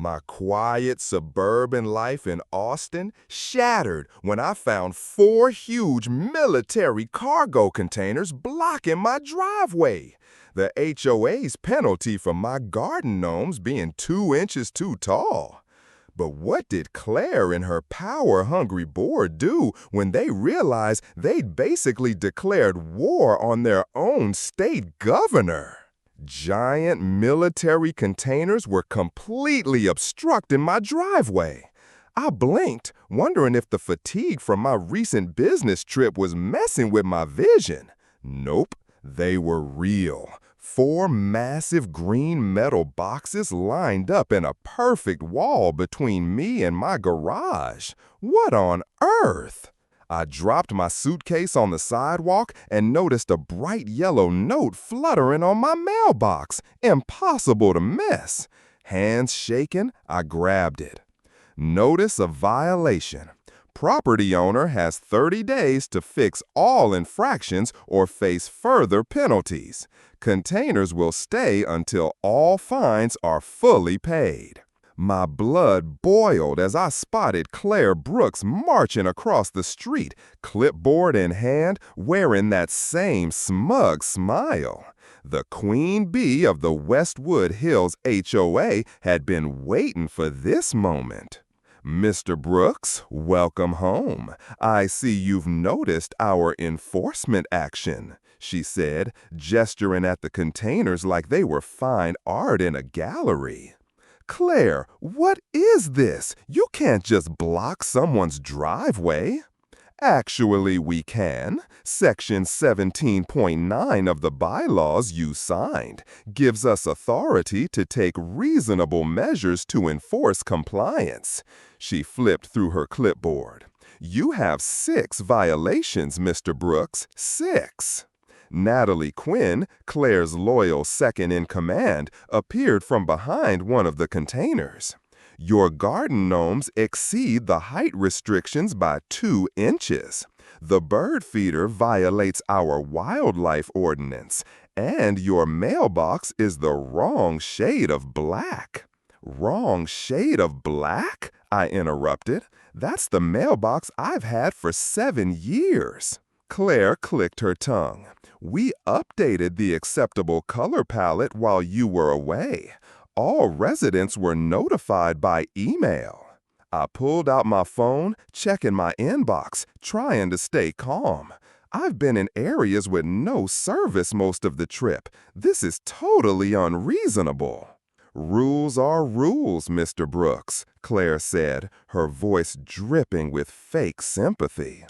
My quiet suburban life in Austin shattered when I found 4 huge military cargo containers blocking my driveway. The HOA's penalty for my garden gnomes being 2 inches too tall. But what did Claire and her power-hungry board do when they realized they'd basically declared war on their own state governor? Giant military containers were completely obstructing my driveway. I blinked, wondering if the fatigue from my recent business trip was messing with my vision. Nope, they were real. 4 massive green metal boxes lined up in a perfect wall between me and my garage. What on earth? I dropped my suitcase on the sidewalk and noticed a bright yellow note fluttering on my mailbox. Impossible to miss. Hands shaking, I grabbed it. Notice of violation. Property owner has 30 days to fix all infractions or face further penalties. Containers will stay until all fines are fully paid. My blood boiled as I spotted Claire Brooks marching across the street, clipboard in hand, wearing that same smug smile. The queen bee of the Westwood Hills HOA had been waiting for this moment. Mr. Brooks, welcome home. I see you've noticed our enforcement action, she said, gesturing at the containers like they were fine art in a gallery. Claire, what is this? You can't just block someone's driveway. Actually, we can. Section 17.9 of the bylaws you signed gives us authority to take reasonable measures to enforce compliance. She flipped through her clipboard. You have 6 violations, Mr. Brooks. 6. Natalie Quinn, Claire's loyal second-in-command, appeared from behind one of the containers. Your garden gnomes exceed the height restrictions by 2 inches. The bird feeder violates our wildlife ordinance, and your mailbox is the wrong shade of black. Wrong shade of black? I interrupted. That's the mailbox I've had for 7 years. Claire clicked her tongue. We updated the acceptable color palette while you were away. All residents were notified by email. I pulled out my phone, checking my inbox, trying to stay calm. I've been in areas with no service most of the trip. This is totally unreasonable. Rules are rules, Mr. Brooks, Claire said, her voice dripping with fake sympathy.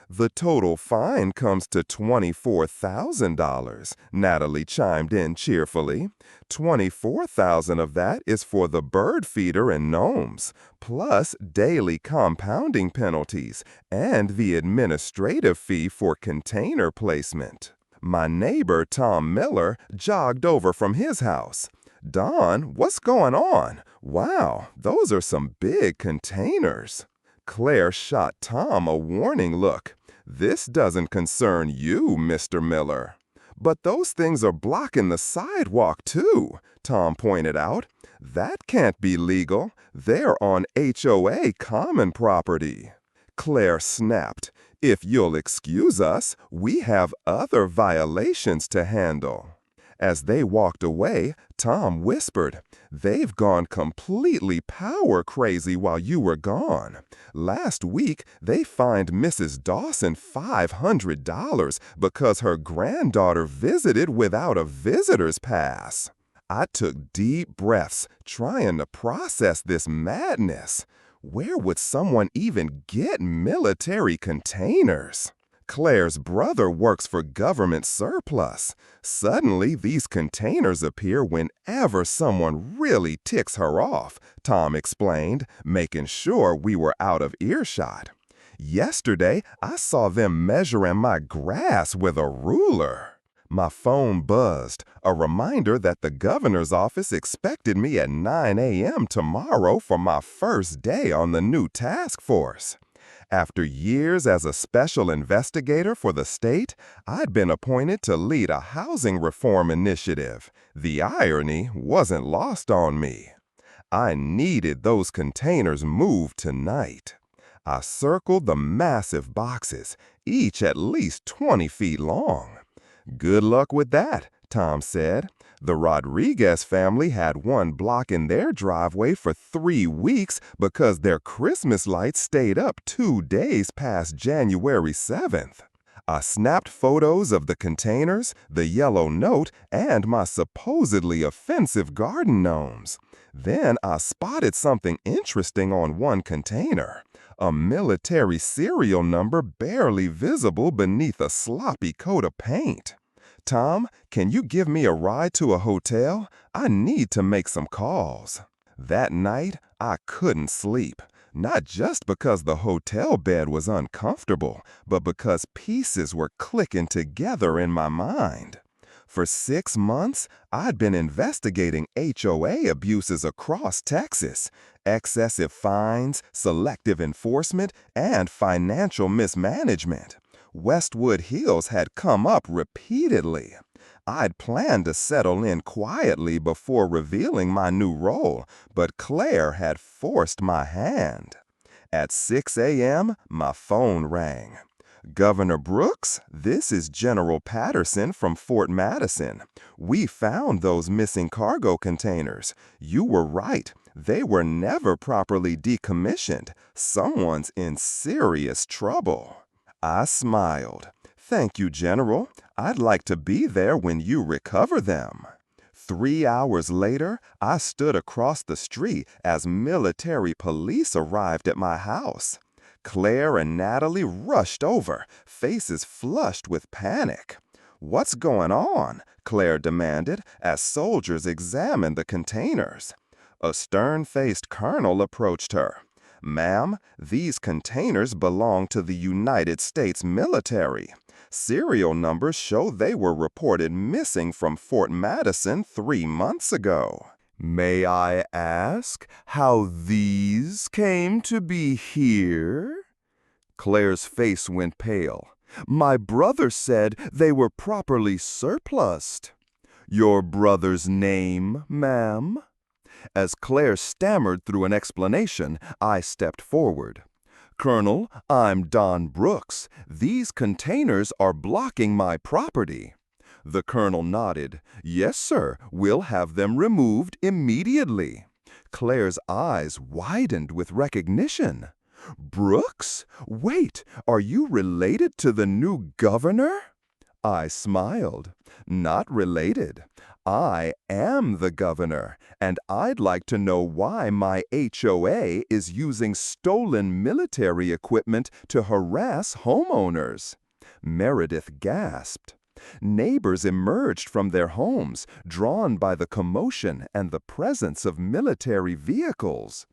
The total fine comes to $24,000, Natalie chimed in cheerfully. $24,000 of that is for the bird feeder and gnomes, plus daily compounding penalties and the administrative fee for container placement. My neighbor, Tom Miller, jogged over from his house. Don, what's going on? Wow, those are some big containers. Claire shot Tom a warning look. This doesn't concern you, Mr. Miller. But those things are blocking the sidewalk, too, Tom pointed out. That can't be legal. They're on HOA common property. Claire snapped. If you'll excuse us, we have other violations to handle. As they walked away, Tom whispered, "They've gone completely power crazy while you were gone. Last week, they fined Mrs. Dawson $500 because her granddaughter visited without a visitor's pass." I took deep breaths, trying to process this madness. Where would someone even get military containers? Claire's brother works for government surplus. Suddenly, these containers appear whenever someone really ticks her off, Tom explained, making sure we were out of earshot. Yesterday, I saw them measuring my grass with a ruler. My phone buzzed, a reminder that the governor's office expected me at 9 a.m. tomorrow for my first day on the new task force. After years as a special investigator for the state, I'd been appointed to lead a housing reform initiative. The irony wasn't lost on me. I needed those containers moved tonight. I circled the massive boxes, each at least 20 feet long. Good luck with that, Tom said. The Rodriguez family had one blocking their driveway for 3 weeks because their Christmas lights stayed up 2 days past January 7th. I snapped photos of the containers, the yellow note, and my supposedly offensive garden gnomes. Then I spotted something interesting on one container. A military serial number barely visible beneath a sloppy coat of paint. Tom, can you give me a ride to a hotel? I need to make some calls. That night, I couldn't sleep. Not just because the hotel bed was uncomfortable, but because pieces were clicking together in my mind. For 6 months, I'd been investigating HOA abuses across Texas, excessive fines, selective enforcement, and financial mismanagement. Westwood Hills had come up repeatedly. I'd planned to settle in quietly before revealing my new role, but Claire had forced my hand. At 6 a.m., my phone rang. "Governor Brooks, this is General Patterson from Fort Madison. We found those missing cargo containers. You were right. They were never properly decommissioned. Someone's in serious trouble." I smiled. "Thank you, General. I'd like to be there when you recover them." 3 hours later, I stood across the street as military police arrived at my house. Claire and Natalie rushed over, faces flushed with panic. "What's going on?" Claire demanded as soldiers examined the containers. A stern-faced colonel approached her. "Ma'am, these containers belong to the United States military. Serial numbers show they were reported missing from Fort Madison 3 months ago." "May I ask how these came to be here?" Claire's face went pale. "My brother said they were properly surplused." "Your brother's name, ma'am?" As Claire stammered through an explanation, I stepped forward. "Colonel, I'm Don Brooks. These containers are blocking my property." The colonel nodded. "Yes, sir, we'll have them removed immediately." Claire's eyes widened with recognition. "Brooks? Wait, are you related to the new governor?" I smiled. "Not related. I am the governor, and I'd like to know why my HOA is using stolen military equipment to harass homeowners." Meredith gasped. Neighbors emerged from their homes, drawn by the commotion and the presence of military vehicles.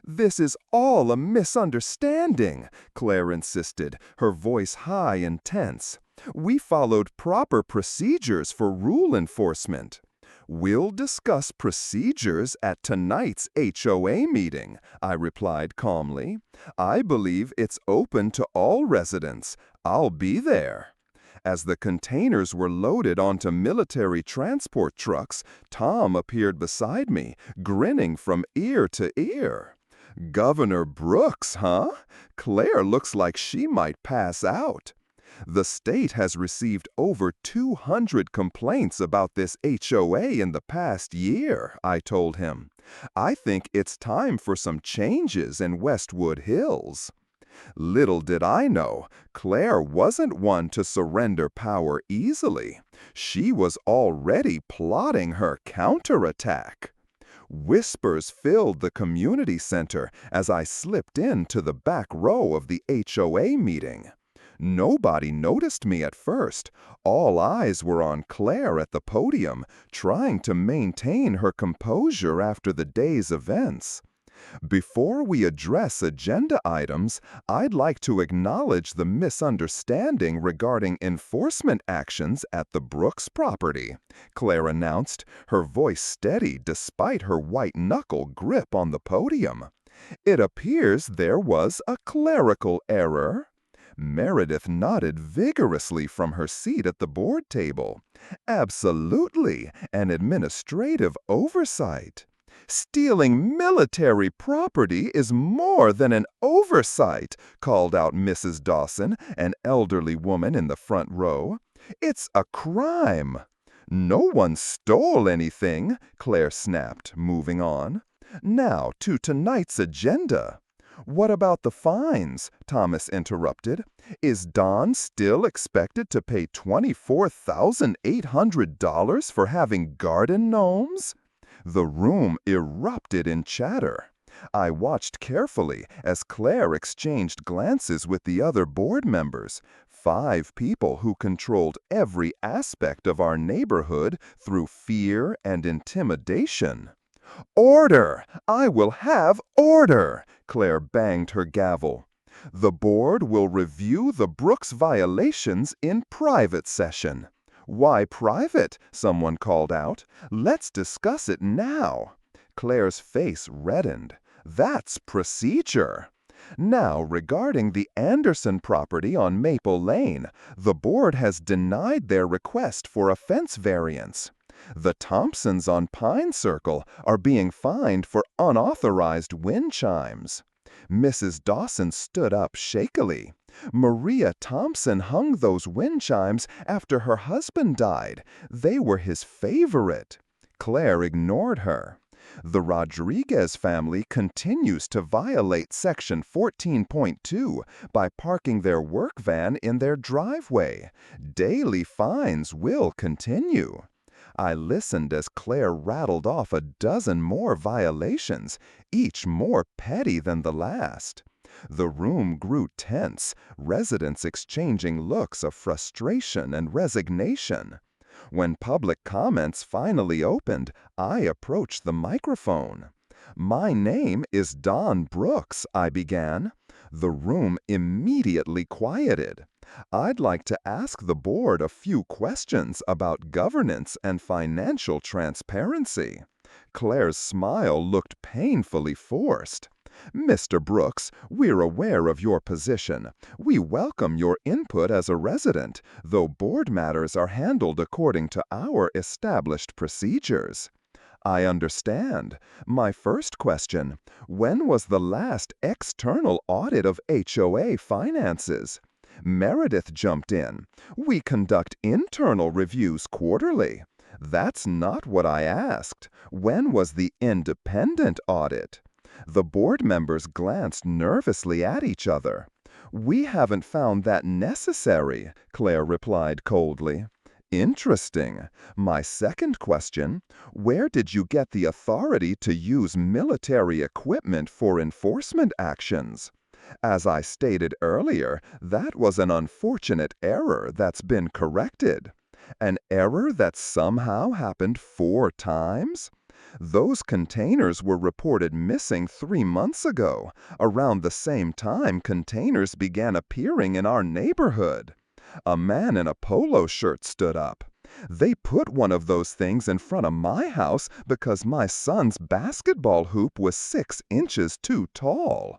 "This is all a misunderstanding," Claire insisted, her voice high and tense. "We followed proper procedures for rule enforcement." "We'll discuss procedures at tonight's HOA meeting," I replied calmly. "I believe it's open to all residents. I'll be there." As the containers were loaded onto military transport trucks, Tom appeared beside me, grinning from ear to ear. "Governor Brooks, huh? Claire looks like she might pass out." "The state has received over 200 complaints about this HOA in the past year," I told him. "I think it's time for some changes in Westwood Hills." Little did I know, Claire wasn't one to surrender power easily. She was already plotting her counterattack. Whispers filled the community center as I slipped into the back row of the HOA meeting. Nobody noticed me at first. All eyes were on Claire at the podium, trying to maintain her composure after the day's events. "Before we address agenda items, I'd like to acknowledge the misunderstanding regarding enforcement actions at the Brooks property," Claire announced, her voice steady despite her white-knuckle grip on the podium. "It appears there was a clerical error." Meredith nodded vigorously from her seat at the board table. "Absolutely, an administrative oversight." Stealing military property is more than an oversight, called out Mrs. Dawson, an elderly woman in the front row. It's a crime. No one stole anything, Claire snapped, moving on. Now to tonight's agenda. What about the fines? Thomas interrupted. Is Don still expected to pay $24,800 for having garden gnomes? The room erupted in chatter. I watched carefully as Claire exchanged glances with the other board members, 5 people who controlled every aspect of our neighborhood through fear and intimidation. Order! I will have order! Claire banged her gavel. The board will review the Brooks violations in private session. Why private? Someone called out. Let's discuss it now. Claire's face reddened. That's procedure. Now, regarding the Anderson property on Maple Lane, the board has denied their request for a fence variance. The Thompsons on Pine Circle are being fined for unauthorized wind chimes. Mrs. Dawson stood up shakily. Maria Thompson hung those wind chimes after her husband died. They were his favorite. Claire ignored her. The Rodriguez family continues to violate Section 14.2 by parking their work van in their driveway. Daily fines will continue. I listened as Claire rattled off a dozen more violations, each more petty than the last. The room grew tense, residents exchanging looks of frustration and resignation. When public comments finally opened, I approached the microphone. "My name is Don Brooks," I began. The room immediately quieted. "I'd like to ask the board a few questions about governance and financial transparency." Claire's smile looked painfully forced. "Mr. Brooks, we're aware of your position. We welcome your input as a resident, though board matters are handled according to our established procedures." "I understand. My first question, when was the last external audit of HOA finances?" Meredith jumped in. "We conduct internal reviews quarterly." "That's not what I asked. When was the independent audit?" The board members glanced nervously at each other. "We haven't found that necessary," Claire replied coldly. "Interesting. My second question, where did you get the authority to use military equipment for enforcement actions?" "As I stated earlier, that was an unfortunate error that's been corrected." "An error that somehow happened 4 times?" "Those containers were reported missing 3 months ago, around the same time containers began appearing in our neighborhood." A man in a polo shirt stood up. "They put one of those things in front of my house because my son's basketball hoop was 6 inches too tall."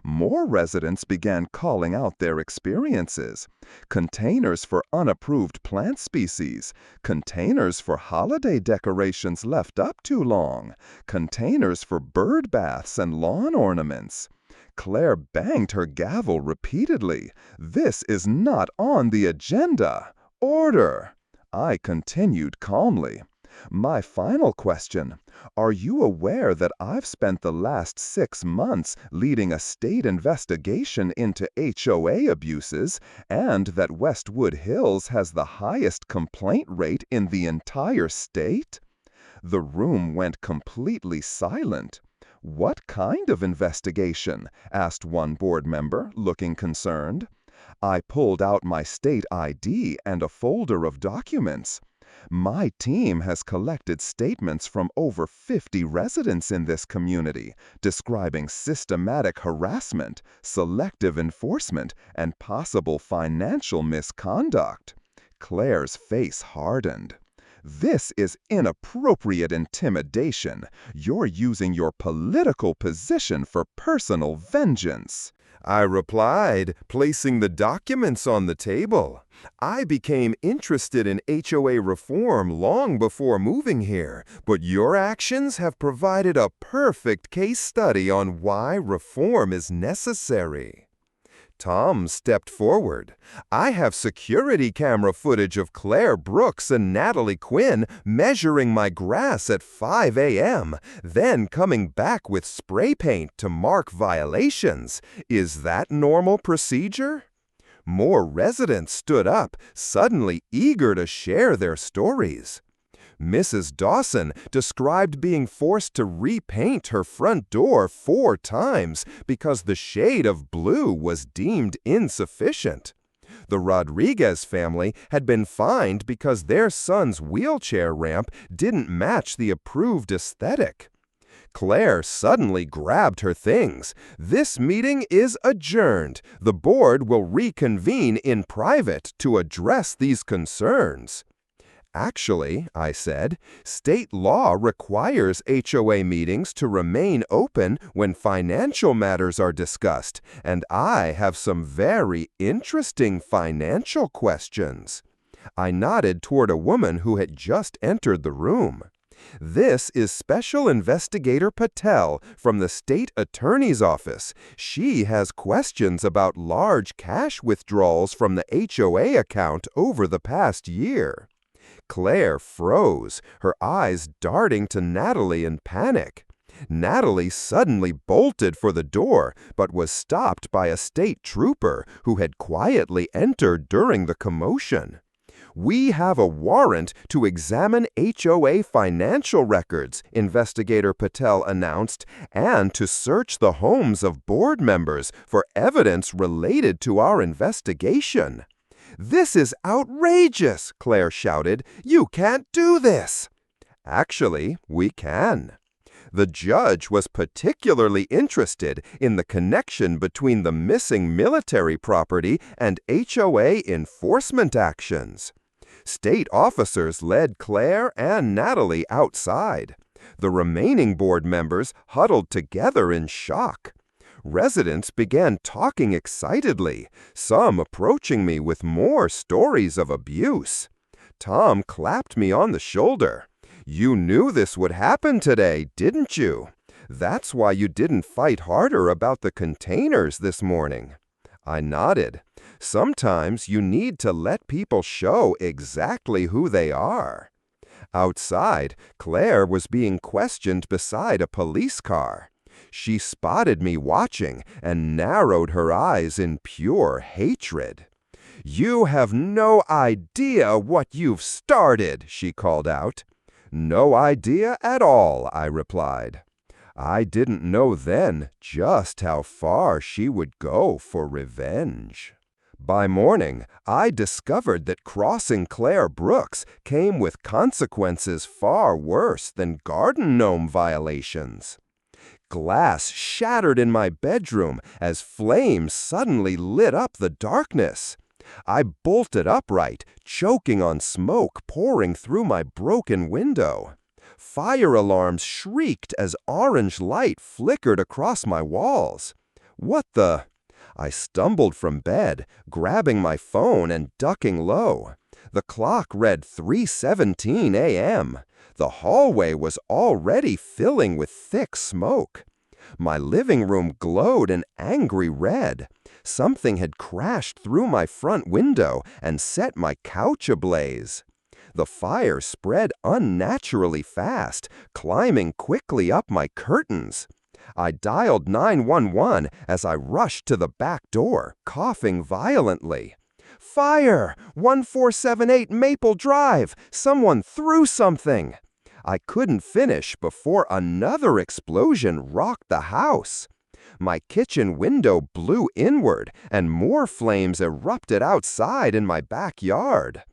More residents began calling out their experiences. Containers for unapproved plant species, containers for holiday decorations left up too long, containers for bird baths and lawn ornaments. Claire banged her gavel repeatedly. "This is not on the agenda. Order!" I continued calmly. "My final question, are you aware that I've spent the last 6 months leading a state investigation into HOA abuses and that Westwood Hills has the highest complaint rate in the entire state?" The room went completely silent. "What kind of investigation?" asked one board member, looking concerned. I pulled out my state ID and a folder of documents. "My team has collected statements from over 50 residents in this community, describing systematic harassment, selective enforcement, and possible financial misconduct." Claire's face hardened. "This is inappropriate intimidation. You're using your political position for personal vengeance." I replied, placing the documents on the table. I became interested in HOA reform long before moving here, but your actions have provided a perfect case study on why reform is necessary. Tom stepped forward. I have security camera footage of Claire Brooks and Natalie Quinn measuring my grass at 5 a.m., then coming back with spray paint to mark violations. Is that normal procedure? More residents stood up, suddenly eager to share their stories. Mrs. Dawson described being forced to repaint her front door 4 times because the shade of blue was deemed insufficient. The Rodriguez family had been fined because their son's wheelchair ramp didn't match the approved aesthetic. Claire suddenly grabbed her things. This meeting is adjourned. The board will reconvene in private to address these concerns. Actually, I said, state law requires HOA meetings to remain open when financial matters are discussed, and I have some very interesting financial questions. I nodded toward a woman who had just entered the room. This is Special Investigator Patel from the State Attorney's Office. She has questions about large cash withdrawals from the HOA account over the past year. Claire froze, her eyes darting to Natalie in panic. Natalie suddenly bolted for the door, but was stopped by a state trooper who had quietly entered during the commotion. We have a warrant to examine HOA financial records, Investigator Patel announced, and to search the homes of board members for evidence related to our investigation. "This is outrageous!" Claire shouted. "You can't do this!" Actually, we can. The judge was particularly interested in the connection between the missing military property and HOA enforcement actions. State officers led Claire and Natalie outside. The remaining board members huddled together in shock. Residents began talking excitedly, some approaching me with more stories of abuse. Tom clapped me on the shoulder. "You knew this would happen today, didn't you? That's why you didn't fight harder about the containers this morning." I nodded. Sometimes you need to let people show exactly who they are. Outside, Claire was being questioned beside a police car. She spotted me watching and narrowed her eyes in pure hatred. "You have no idea what you've started," she called out. "No idea at all," I replied. I didn't know then just how far she would go for revenge. By morning, I discovered that crossing Claire Brooks came with consequences far worse than garden gnome violations. Glass shattered in my bedroom as flames suddenly lit up the darkness. I bolted upright, choking on smoke pouring through my broken window. Fire alarms shrieked as orange light flickered across my walls. What the? I stumbled from bed, grabbing my phone and ducking low. The clock read 3:17 a.m. The hallway was already filling with thick smoke. My living room glowed an angry red. Something had crashed through my front window and set my couch ablaze. The fire spread unnaturally fast, climbing quickly up my curtains. I dialed 911 as I rushed to the back door, coughing violently. "Fire! 1478 Maple Drive! Someone threw something!" I couldn't finish before another explosion rocked the house. My kitchen window blew inward, and more flames erupted outside in my backyard.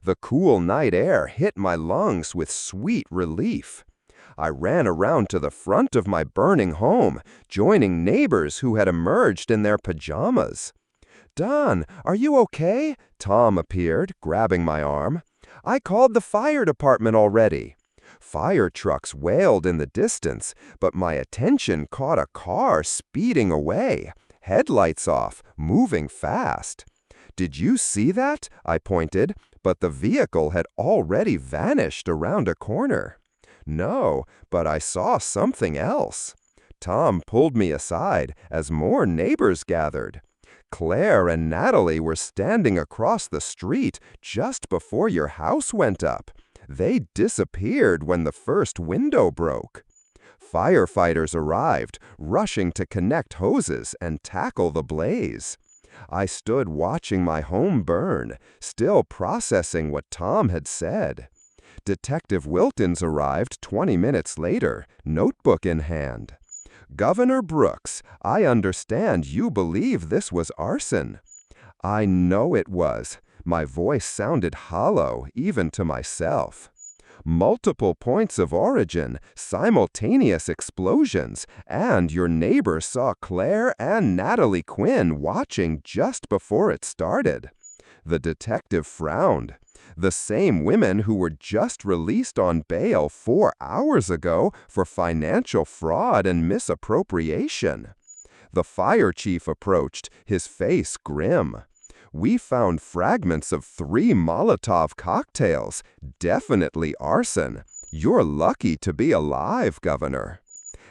The cool night air hit my lungs with sweet relief. I ran around to the front of my burning home, joining neighbors who had emerged in their pajamas. "Don, are you okay?" Tom appeared, grabbing my arm. "I called the fire department already." Fire trucks wailed in the distance, but my attention caught a car speeding away. headlights off, moving fast. "Did you see that?" I pointed, but the vehicle had already vanished around a corner. "No, but I saw something else." Tom pulled me aside as more neighbors gathered. "Claire and Natalie were standing across the street just before your house went up. They disappeared when the first window broke." Firefighters arrived, rushing to connect hoses and tackle the blaze. I stood watching my home burn, still processing what Tom had said. Detective Wiltons arrived 20 minutes later, notebook in hand. "Governor Brooks, I understand you believe this was arson." "I know it was." My voice sounded hollow, even to myself. "Multiple points of origin, simultaneous explosions, and your neighbor saw Claire and Natalie Quinn watching just before it started." The detective frowned. "The same women who were just released on bail 4 hours ago for financial fraud and misappropriation." The fire chief approached, his face grim. "We found fragments of 3 Molotov cocktails. Definitely arson. You're lucky to be alive, Governor."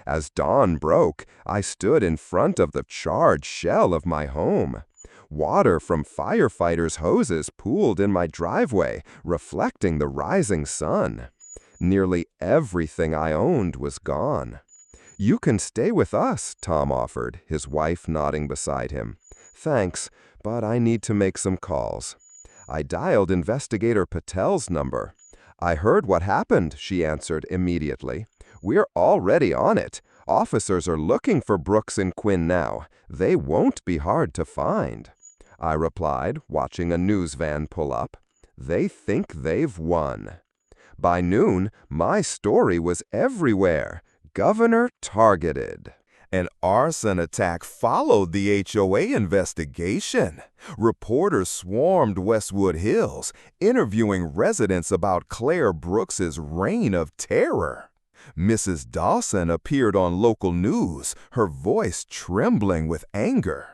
As dawn broke, I stood in front of the charred shell of my home. Water from firefighters' hoses pooled in my driveway, reflecting the rising sun. Nearly everything I owned was gone. "You can stay with us," Tom offered, his wife nodding beside him. "Thanks, but I need to make some calls." I dialed Investigator Patel's number. "I heard what happened," she answered immediately. "We're already on it. Officers are looking for Brooks and Quinn now. They won't be hard to find." I replied, watching a news van pull up. "They think they've won." By noon, my story was everywhere. Governor targeted. An arson attack followed the HOA investigation. Reporters swarmed Westwood Hills, interviewing residents about Claire Brooks's reign of terror. Mrs. Dawson appeared on local news, her voice trembling with anger.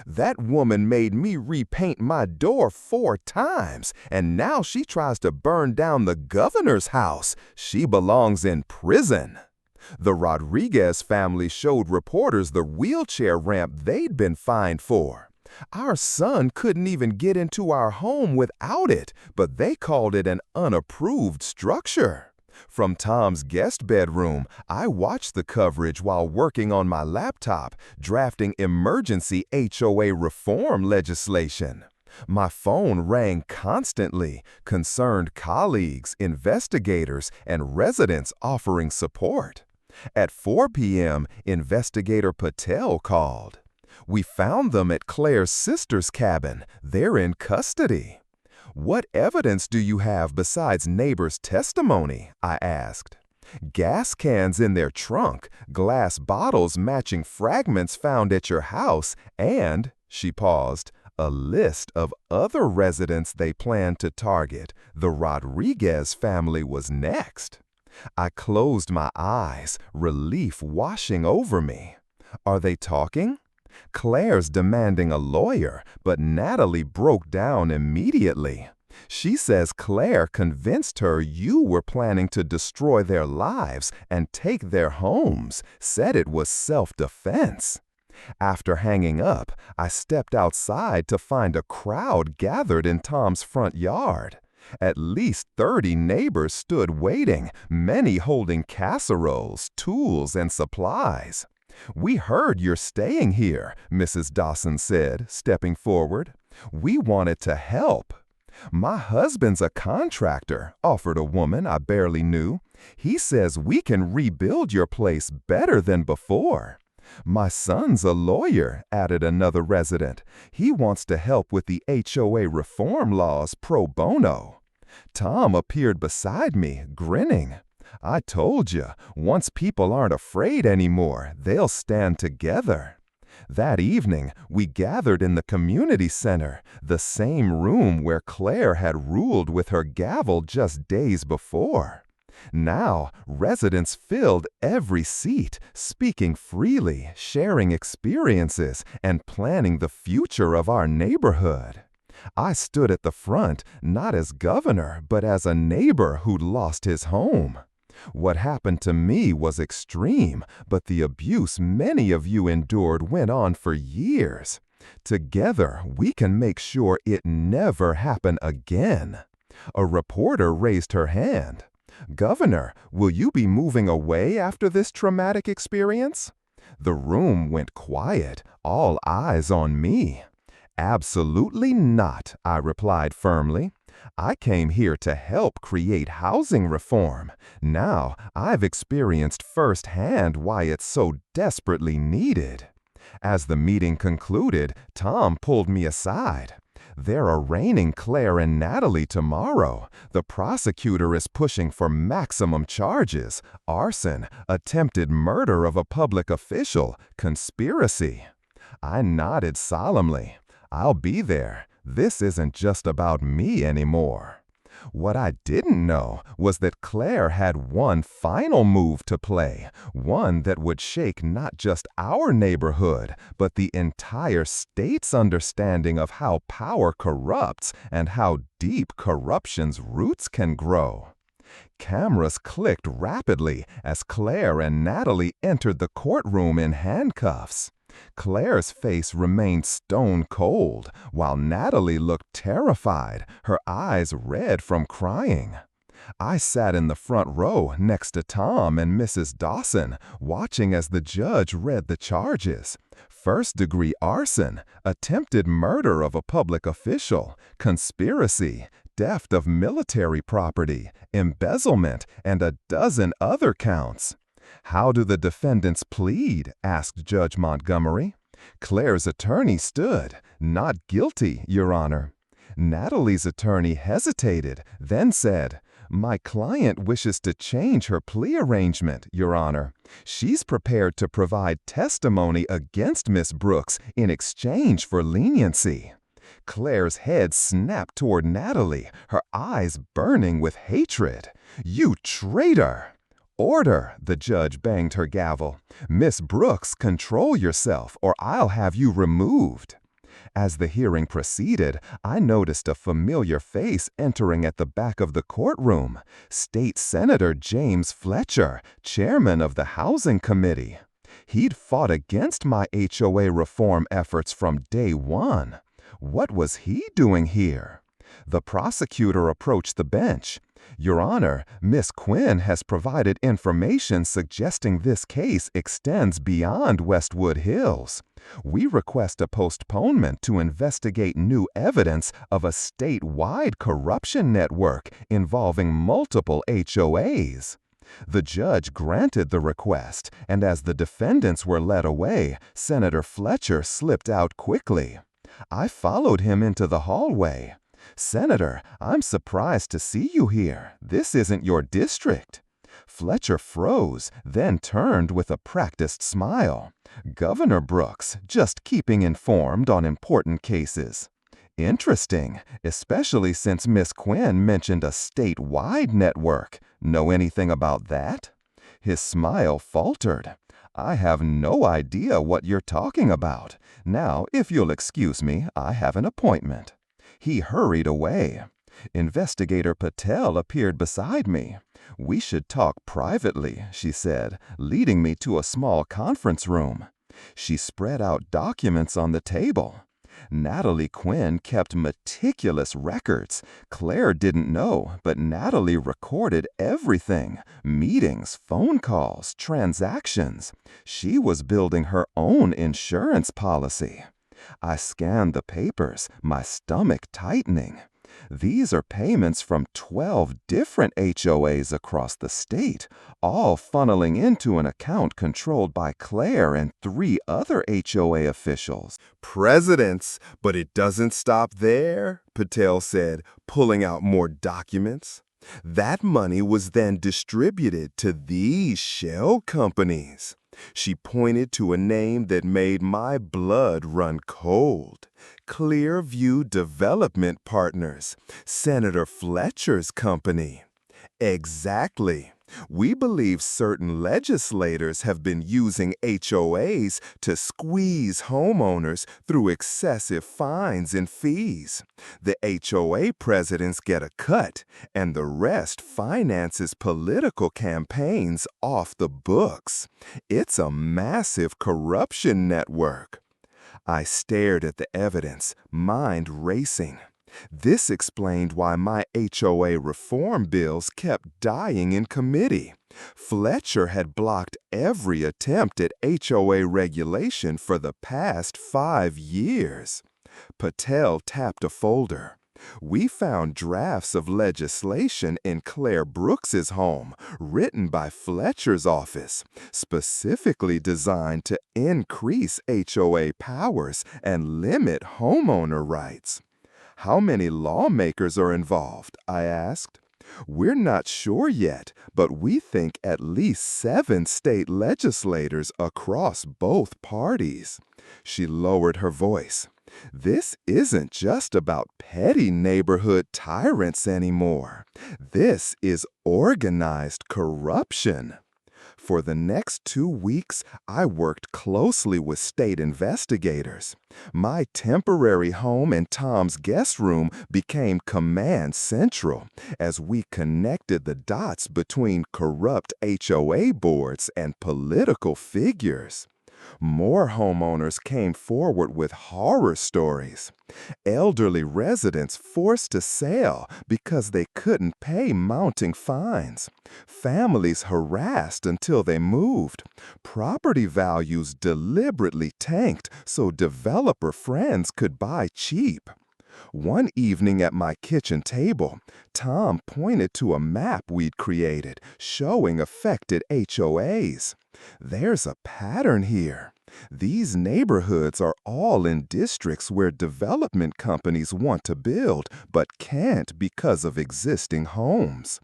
"That woman made me repaint my door 4 times, and now she tries to burn down the governor's house. She belongs in prison." The Rodriguez family showed reporters the wheelchair ramp they'd been fined for. "Our son couldn't even get into our home without it, but they called it an unapproved structure." From Tom's guest bedroom, I watched the coverage while working on my laptop, drafting emergency HOA reform legislation. My phone rang constantly, concerned colleagues, investigators, and residents offering support. At 4 p.m., Investigator Patel called. "We found them at Claire's sister's cabin. They're in custody." "What evidence do you have besides neighbors' testimony?" I asked. "Gas cans in their trunk, glass bottles matching fragments found at your house, and," she paused, "a list of other residents they plan to target. The Rodriguez family was next." I closed my eyes, relief washing over me. "Are they talking?" "Claire's demanding a lawyer, but Natalie broke down immediately. She says Claire convinced her you were planning to destroy their lives and take their homes, said it was self-defense." After hanging up, I stepped outside to find a crowd gathered in Tom's front yard. At least 30 neighbors stood waiting, many holding casseroles, tools, and supplies. "We heard you're staying here," Mrs. Dawson said, stepping forward. "We wanted to help." "My husband's a contractor," offered a woman I barely knew. "He says we can rebuild your place better than before." "My son's a lawyer," added another resident. "He wants to help with the HOA reform laws pro bono." Tom appeared beside me, grinning. "I told you, once people aren't afraid anymore, they'll stand together." That evening, we gathered in the community center, the same room where Claire had ruled with her gavel just days before. Now, residents filled every seat, speaking freely, sharing experiences, and planning the future of our neighborhood. I stood at the front, not as governor, but as a neighbor who'd lost his home. What happened to me was extreme, but the abuse many of you endured went on for years. Together, we can make sure it never happen again. A reporter raised her hand. Governor, will you be moving away after this traumatic experience? The room went quiet, all eyes on me. Absolutely not, I replied firmly. I came here to help create housing reform. Now, I've experienced firsthand why it's so desperately needed. As the meeting concluded, Tom pulled me aside. They're arraigning Claire and Natalie tomorrow. The prosecutor is pushing for maximum charges: arson, attempted murder of a public official, conspiracy. I nodded solemnly. I'll be there. This isn't just about me anymore. What I didn't know was that Claire had one final move to play, one that would shake not just our neighborhood, but the entire state's understanding of how power corrupts and how deep corruption's roots can grow. Cameras clicked rapidly as Claire and Natalie entered the courtroom in handcuffs. Claire's face remained stone cold, while Natalie looked terrified, her eyes red from crying. I sat in the front row next to Tom and Mrs. Dawson, watching as the judge read the charges. First-degree arson, attempted murder of a public official, conspiracy, theft of military property, embezzlement, and a dozen other counts. "How do the defendants plead?" asked Judge Montgomery. Claire's attorney stood. "Not guilty, Your Honor." Natalie's attorney hesitated, then said, "My client wishes to change her plea arrangement, Your Honor. She's prepared to provide testimony against Miss Brooks in exchange for leniency." Claire's head snapped toward Natalie, her eyes burning with hatred. "You traitor!" "Order!" the judge banged her gavel. "Miss Brooks, control yourself, or I'll have you removed." As the hearing proceeded, I noticed a familiar face entering at the back of the courtroom: State Senator James Fletcher, chairman of the Housing Committee. He'd fought against my HOA reform efforts from day one. What was he doing here? The prosecutor approached the bench. "Your Honor, Miss Quinn has provided information suggesting this case extends beyond Westwood Hills. We request a postponement to investigate new evidence of a statewide corruption network involving multiple HOAs." The judge granted the request, and as the defendants were led away, Senator Fletcher slipped out quickly. I followed him into the hallway. "Senator, I'm surprised to see you here. This isn't your district." Fletcher froze, then turned with a practiced smile. "Governor Brooks, just keeping informed on important cases." "Interesting, especially since Miss Quinn mentioned a statewide network. Know anything about that?" His smile faltered. "I have no idea what you're talking about. Now, if you'll excuse me, I have an appointment." He hurried away. Investigator Patel appeared beside me. "We should talk privately," she said, leading me to a small conference room. She spread out documents on the table. Natalie Quinn kept meticulous records. Claire didn't know, but Natalie recorded everything: meetings, phone calls, transactions. She was building her own insurance policy. I scanned the papers, my stomach tightening. These are payments from 12 different HOAs across the state, all funneling into an account controlled by Claire and 3 other HOA officials. Presidents, but it doesn't stop there, Patel said, pulling out more documents. That money was then distributed to these shell companies. She pointed to a name that made my blood run cold. Clearview Development Partners, Senator Fletcher's company. Exactly. We believe certain legislators have been using HOAs to squeeze homeowners through excessive fines and fees. The HOA presidents get a cut, and the rest finances political campaigns off the books. It's a massive corruption network. I stared at the evidence, mind racing. This explained why my HOA reform bills kept dying in committee. Fletcher had blocked every attempt at HOA regulation for the past 5 years. Patel tapped a folder. We found drafts of legislation in Claire Brooks's home, written by Fletcher's office, specifically designed to increase HOA powers and limit homeowner rights. How many lawmakers are involved? I asked. We're not sure yet, but we think at least 7 state legislators across both parties. She lowered her voice. This isn't just about petty neighborhood tyrants anymore. This is organized corruption. For the next 2 weeks, I worked closely with state investigators. My temporary home and Tom's guest room became command central as we connected the dots between corrupt HOA boards and political figures. More homeowners came forward with horror stories. Elderly residents forced to sell because they couldn't pay mounting fines. Families harassed until they moved. Property values deliberately tanked so developer friends could buy cheap. One evening at my kitchen table, Tom pointed to a map we'd created showing affected HOAs. There's a pattern here. These neighborhoods are all in districts where development companies want to build but can't because of existing homes.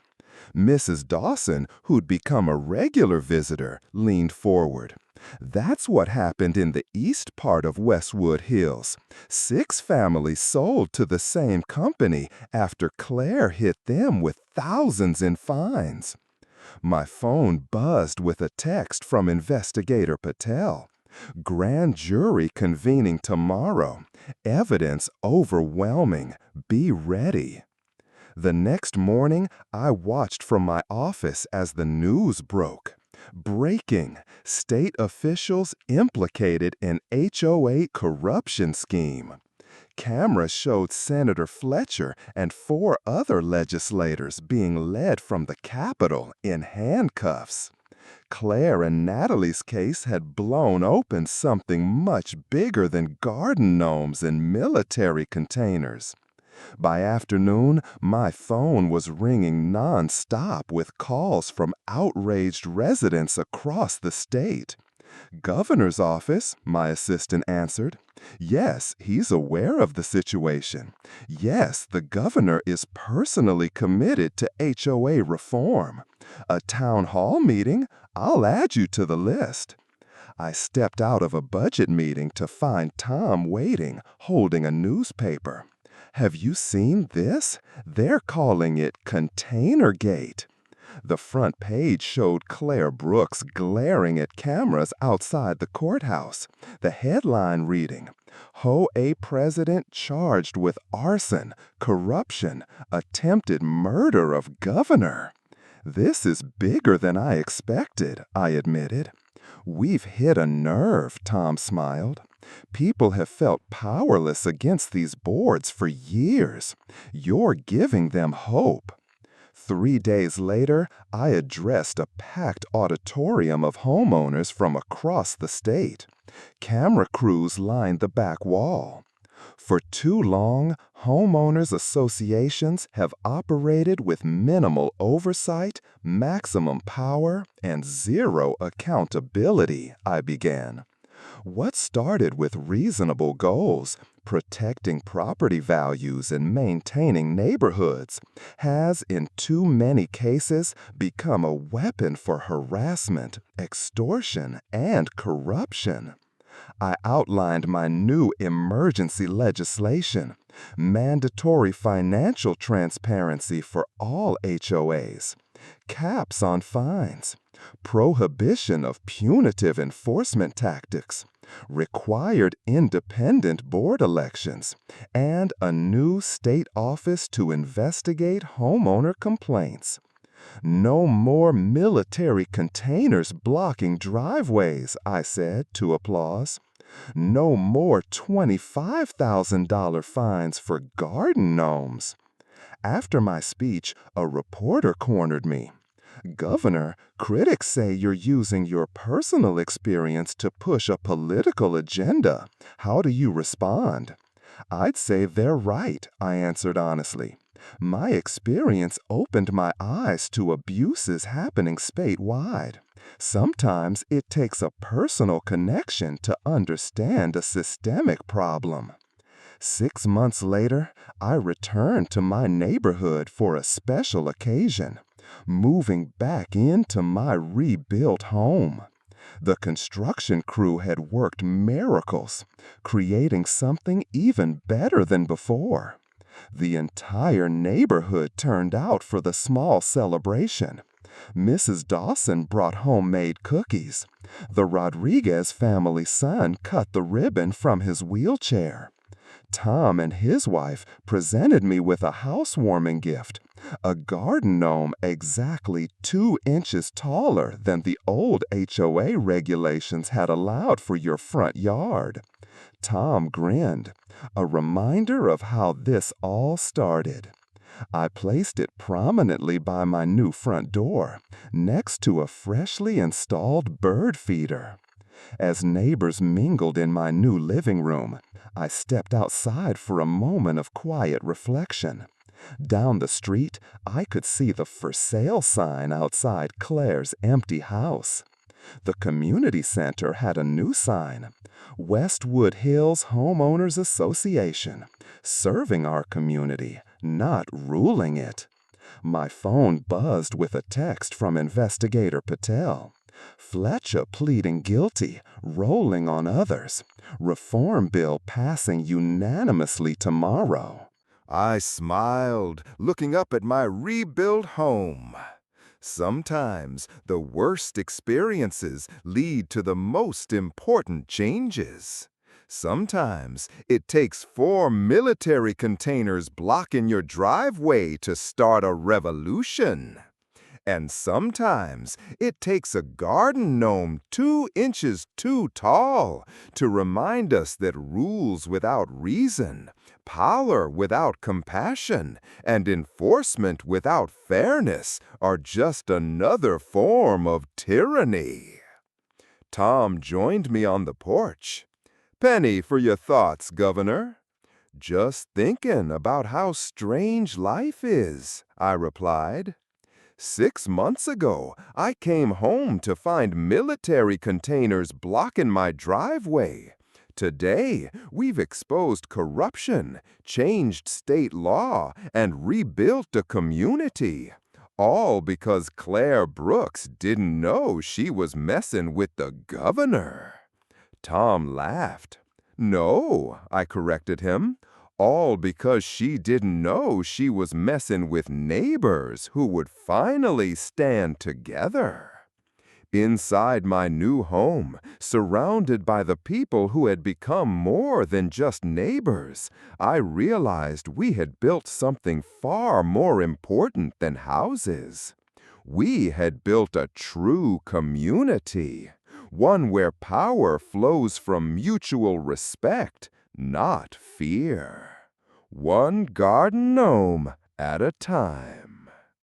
Mrs. Dawson, who'd become a regular visitor, leaned forward. That's what happened in the east part of Westwood Hills. 6 families sold to the same company after Claire hit them with thousands in fines. My phone buzzed with a text from Investigator Patel. Grand jury convening tomorrow. Evidence overwhelming. Be ready. The next morning, I watched from my office as the news broke. Breaking: state officials implicated in HOA corruption scheme. Cameras showed Senator Fletcher and 4 other legislators being led from the Capitol in handcuffs. Claire and Natalie's case had blown open something much bigger than garden gnomes and military containers. By afternoon, my phone was ringing nonstop with calls from outraged residents across the state. Governor's office, my assistant answered. Yes, he's aware of the situation. Yes, the governor is personally committed to HOA reform. A town hall meeting? I'll add you to the list. I stepped out of a budget meeting to find Tom waiting, holding a newspaper. Have you seen this? They're calling it Containergate. The front page showed Claire Brooks glaring at cameras outside the courthouse. The headline reading, HOA president charged with arson, corruption, attempted murder of governor. This is bigger than I expected, I admitted. We've hit a nerve, Tom smiled. People have felt powerless against these boards for years. You're giving them hope. 3 days later, I addressed a packed auditorium of homeowners from across the state. Camera crews lined the back wall. For too long, homeowners associations have operated with minimal oversight, maximum power, and zero accountability, I began. What started with reasonable goals, protecting property values and maintaining neighborhoods, has in too many cases become a weapon for harassment, extortion, and corruption. I outlined my new emergency legislation, mandatory financial transparency for all HOAs, caps on fines, prohibition of punitive enforcement tactics, required independent board elections, and a new state office to investigate homeowner complaints. No more military containers blocking driveways, I said to applause. No more $25,000 fines for garden gnomes. After my speech, a reporter cornered me. Governor, critics say you're using your personal experience to push a political agenda. How do you respond? I'd say they're right, I answered honestly. My experience opened my eyes to abuses happening statewide. Sometimes it takes a personal connection to understand a systemic problem. 6 months later, I returned to my neighborhood for a special occasion, moving back into my rebuilt home. The construction crew had worked miracles, creating something even better than before. The entire neighborhood turned out for the small celebration. Mrs. Dawson brought homemade cookies. The Rodriguez family son cut the ribbon from his wheelchair. Tom and his wife presented me with a housewarming gift, a garden gnome exactly 2 inches taller than the old HOA regulations had allowed for your front yard. Tom grinned, a reminder of how this all started. I placed it prominently by my new front door, next to a freshly installed bird feeder. As neighbors mingled in my new living room, I stepped outside for a moment of quiet reflection. Down the street, I could see the for sale sign outside Claire's empty house. The community center had a new sign, Westwood Hills Homeowners Association, serving our community, not ruling it. My phone buzzed with a text from Investigator Patel. Fletcher pleading guilty, rolling on others. Reform bill passing unanimously tomorrow. I smiled, looking up at my rebuilt home. Sometimes the worst experiences lead to the most important changes. Sometimes it takes 4 military containers blocking your driveway to start a revolution. And sometimes it takes a garden gnome 2 inches too tall to remind us that rules without reason, power without compassion, and enforcement without fairness are just another form of tyranny. Tom joined me on the porch. "Penny for your thoughts, Governor." "Just thinking about how strange life is," I replied. 6 months ago, I came home to find military containers blocking my driveway. Today, we've exposed corruption, changed state law, and rebuilt a community. All because Claire Brooks didn't know she was messing with the governor. Tom laughed. "No," I corrected him. "All because she didn't know she was messing with neighbors who would finally stand together." Inside my new home, surrounded by the people who had become more than just neighbors, I realized we had built something far more important than houses. We had built a true community, one where power flows from mutual respect, not fear. One garden gnome at a time.